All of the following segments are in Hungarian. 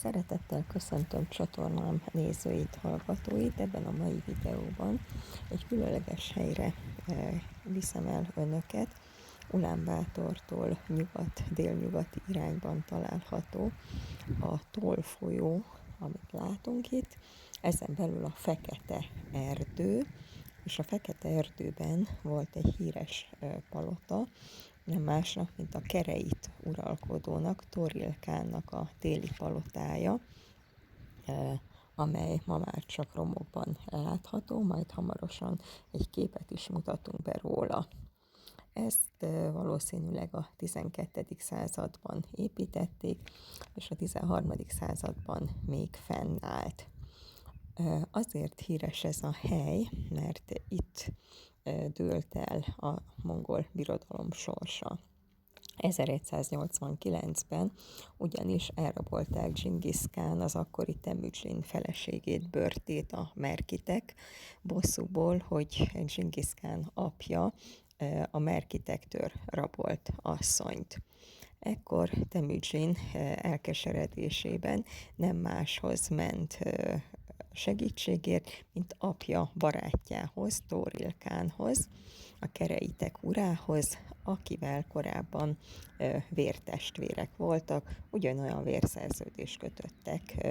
Szeretettel köszöntöm csatornám nézőit, hallgatóit. Ebben a mai videóban egy különleges helyre viszem el önöket. Ulánbátortól délnyugati irányban található a Toll folyó, amit látunk itt. Ezen belül a Fekete Erdő, és a Fekete Erdőben volt egy híres palota, nem másnak, mint a Kereit uralkodónak, Toril Kánnak a téli palotája, amely ma már csak romokban látható, majd hamarosan egy képet is mutatunk be róla. Ezt valószínűleg a 12. században építették, és a 13. században még fennállt. Azért híres ez a hely, mert itt dőlt el a mongol birodalom sorsa. 1189-ben ugyanis elrabolták Dzsingisz Kán, az akkori Temüdzsin feleségét, Börtét a merkitek, bosszúból, hogy Dzsingisz Kán apja a merkitektől rabolt asszonyt. Ekkor Temüdzsin elkeseredésében nem máshoz ment segítségért, mint apja barátjához, Toril Kánhoz, a kereitek urához, akivel korábban vértestvérek voltak, ugyanolyan vérszerződést kötöttek,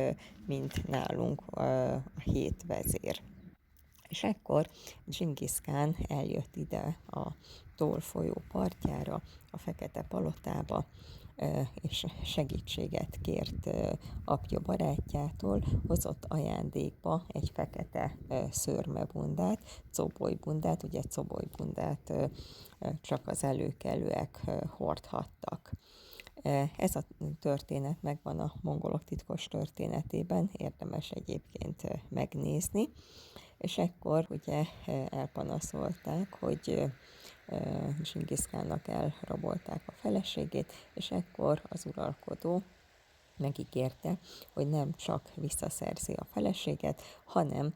mint nálunk a 7 vezér. És ekkor Dzsingisz Kán eljött ide a Toll folyó partjára, a Fekete Palotába, és segítséget kért apja barátjától, hozott ajándékba egy fekete szőrmebundát, cobolybundát, ugye cobolybundát csak az előkelőek hordhattak. Ez a történet megvan a mongolok titkos történetében, érdemes egyébként megnézni, és ekkor ugye elpanaszolták, hogy Dzsingisz Kánnak elrabolták a feleségét, és ekkor az uralkodó megígérte, hogy nem csak visszaszerzi a feleséget, hanem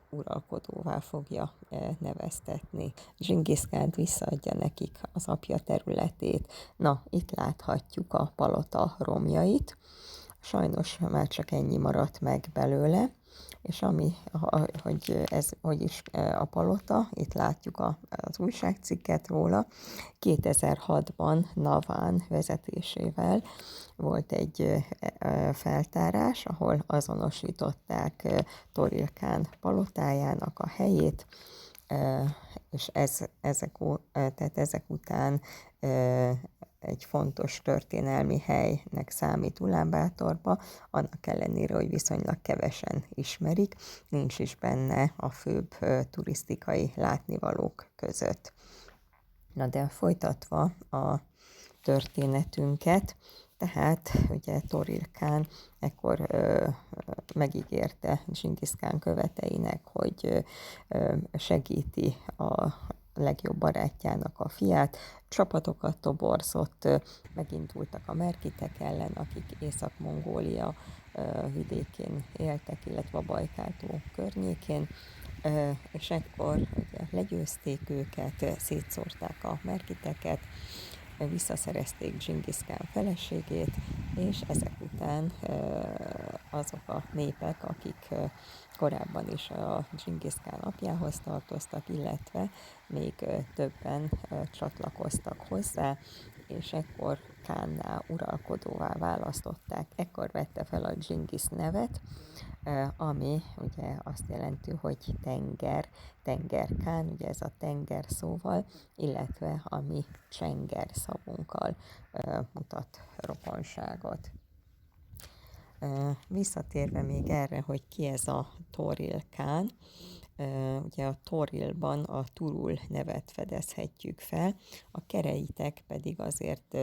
uralkodóvá fogja neveztetni. Dzsingisz Kánt visszaadja nekik az apja területét. Na, itt láthatjuk a palota romjait. Sajnos már csak ennyi maradt meg belőle, és hogy is a palota, itt látjuk az újságcikket róla. 2006-ban Naván vezetésével volt egy feltárás, ahol azonosították Toril Kán palotájának a helyét, és ezek után egy fontos történelmi helynek számít Ulánbátorba, annak ellenére, hogy viszonylag kevesen ismerik, nincs is benne a főbb turisztikai látnivalók között. Na de folytatva a történetünket, tehát ugye Toril Kán ekkor megígérte Dzsingisz Kán követeinek, hogy segíti a legjobb barátjának a fiát, csapatokat toborzott, megindultak a merkitek ellen, akik Észak-Mongólia vidékén éltek, illetve a Bajkál-tó környékén, és ekkor ugye legyőzték őket, szétszórták a merkiteket, visszaszerezték Dzsingisz Kán feleségét, és ezek után azok a népek, akik korábban is a Dzsingisz Kán apjához tartoztak, illetve még többen csatlakoztak hozzá, és ekkor Kánná uralkodóvá választották. Ekkor vette fel a Dzsingisz nevet, ami ugye azt jelenti, hogy tenger Kán, ugye ez a tenger szóval, illetve a mi csenger szavunkkal mutat rokonságot. Visszatérve még erre, hogy ki ez a Toril Kán, ugye a Torilban a Turul nevet fedezhetjük fel, a kereitek pedig azért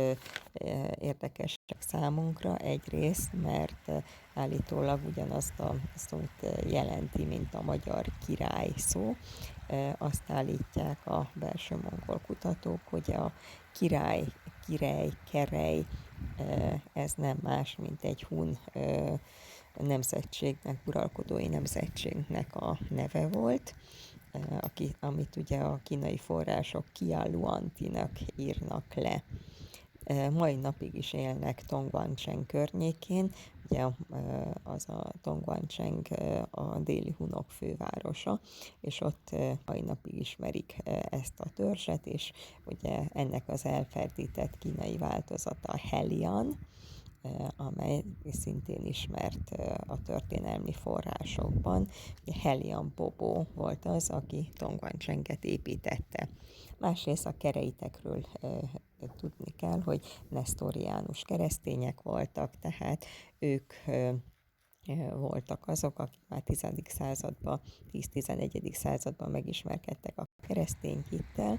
érdekesek számunkra egyrészt, mert állítólag ugyanazt a szót jelenti, mint a magyar király szó. Azt állítják a belső mongol kutatók, hogy a kirej, kerej, ez nem más, mint egy hun nemzetségnek, uralkodói nemzetségnek a neve volt, amit ugye a kínai források Kialuantinak írnak le. Mai napig is élnek Tongguancheng környékén, ugye az a Tongguancheng a déli hunok fővárosa, és ott mai napig ismerik ezt a törzset, és ugye ennek az elferdített kínai változata a Helian, amely szintén ismert a történelmi forrásokban. Helian Bobo volt az, aki Tongguanchenget építette. Másrészt a kereitekről tudni kell, hogy nesztoriánus keresztények voltak, tehát ők voltak azok, akik már 10. században, 10-11. században megismerkedtek a keresztény hittel,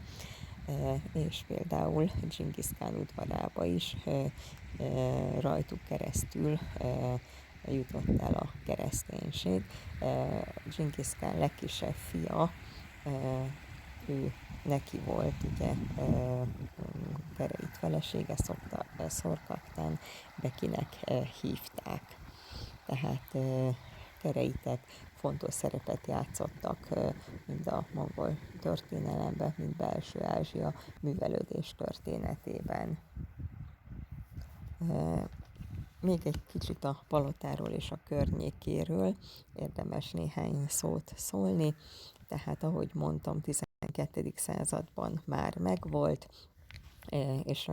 és például Dzsingisz Kán udvarába is rajtuk keresztül jutott el a kereszténység. Dzsingisz Kán legkisebb fia, ő neki volt ugye Kereit felesége, Szorkaktán Bekinek hívták. Tehát kereitek fontos szerepet játszottak mind a mongol történelemben, mind belső Ázsia művelődés történetében. Még egy kicsit a palotáról és a környékéről érdemes néhány szót szólni. Tehát ahogy mondtam, 12. században már megvolt, és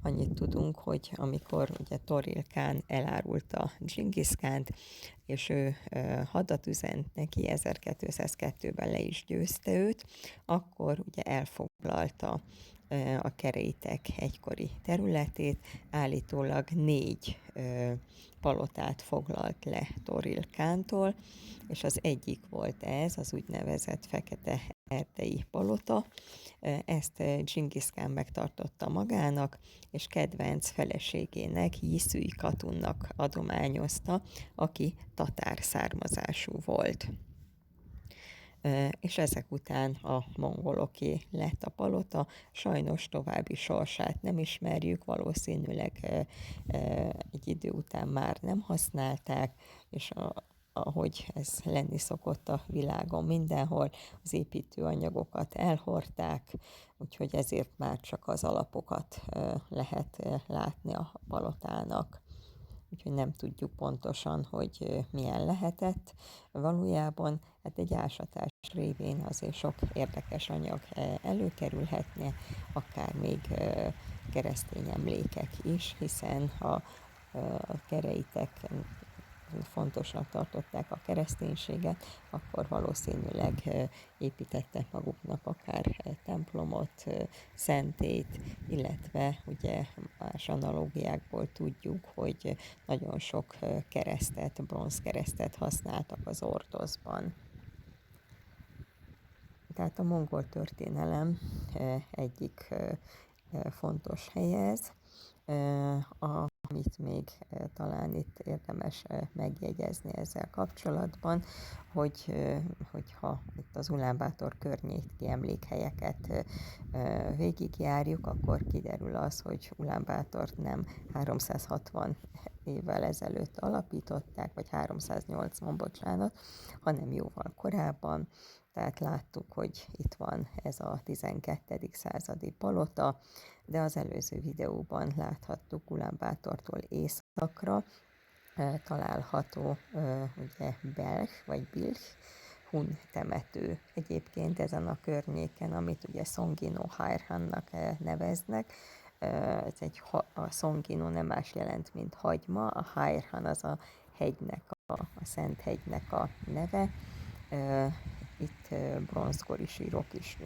annyit tudunk, hogy amikor ugye Toril Kán elárulta Dzsingisz Kánt, és ő hadat üzent neki, 1202-ben le is győzte őt, akkor ugye elfoglalta a kereitek egykori területét, állítólag 4 palotát foglalt le Toril Kántól, és az egyik volt ez, az úgynevezett Fekete erdei palota. Ezt Dzsingisz Kán megtartotta magának, és kedvenc feleségének, Jiszui Katunnak adományozta, aki tatár származású volt. És ezek után a mongoloké lett a palota, sajnos további sorsát nem ismerjük, valószínűleg egy idő után már nem használták, és ahogy ez lenni szokott a világon mindenhol, az építőanyagokat elhordták, úgyhogy ezért már csak az alapokat lehet látni a palotának. Úgyhogy nem tudjuk pontosan, hogy milyen lehetett. Valójában hát egy ásatás révén azért sok érdekes anyag előkerülhetne, akár még keresztény emlékek is, hiszen a kereitek fontosnak tartották a kereszténységet, akkor valószínűleg építettek maguknak akár templomot, szentét, illetve ugye más analógiákból tudjuk, hogy nagyon sok keresztet, bronzkeresztet használtak az Ordoszban. Tehát a mongol történelem egyik fontos helye ez. Amit még talán itt érdemes megjegyezni ezzel kapcsolatban, hogyha itt az Ulánbátor környéki emlékhelyeket végigjárjuk, akkor kiderül az, hogy Ulánbátort nem 360 évvel ezelőtt alapították, vagy 380, bocsánat, hanem jóval korábban. Tehát láttuk, hogy itt van ez a 12. századi palota, de az előző videóban láthattuk Ulánbátortól északra található ugye Belh vagy Bilh hun temető. Egyébként ezen a környéken, amit ugye Songino Hairhannak neveznek, a Songino nem más jelent, mint hagyma, a Hairhan az a hegynek, a Szent hegynek a neve. Itt bronzkori sírok is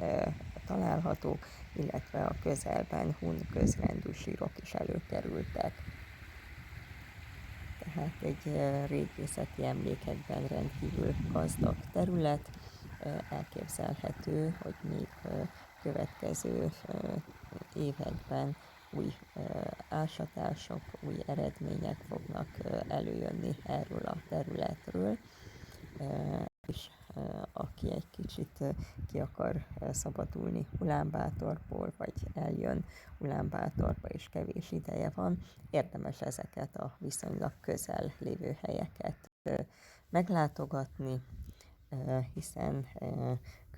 találhatók, illetve a közelben hun közrendű sírok is előkerültek. Tehát egy régészeti emlékekben rendkívül gazdag terület. Elképzelhető, hogy még következő években új ásatások, új eredmények fognak előjönni erről a területről, és aki egy kicsit ki akar szabadulni Ulánbátorból, vagy eljön Ulánbátorba és kevés ideje van, érdemes ezeket a viszonylag közel lévő helyeket meglátogatni, hiszen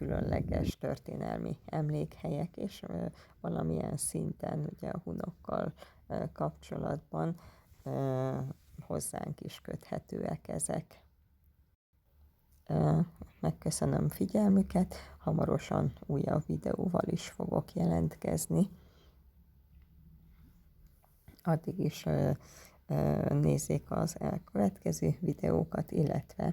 különleges történelmi emlékhelyek, és valamilyen szinten ugye a hunokkal kapcsolatban hozzánk is köthetőek ezek. Megköszönöm figyelmüket, hamarosan újabb videóval is fogok jelentkezni. Addig is nézzék az elkövetkező videókat, illetve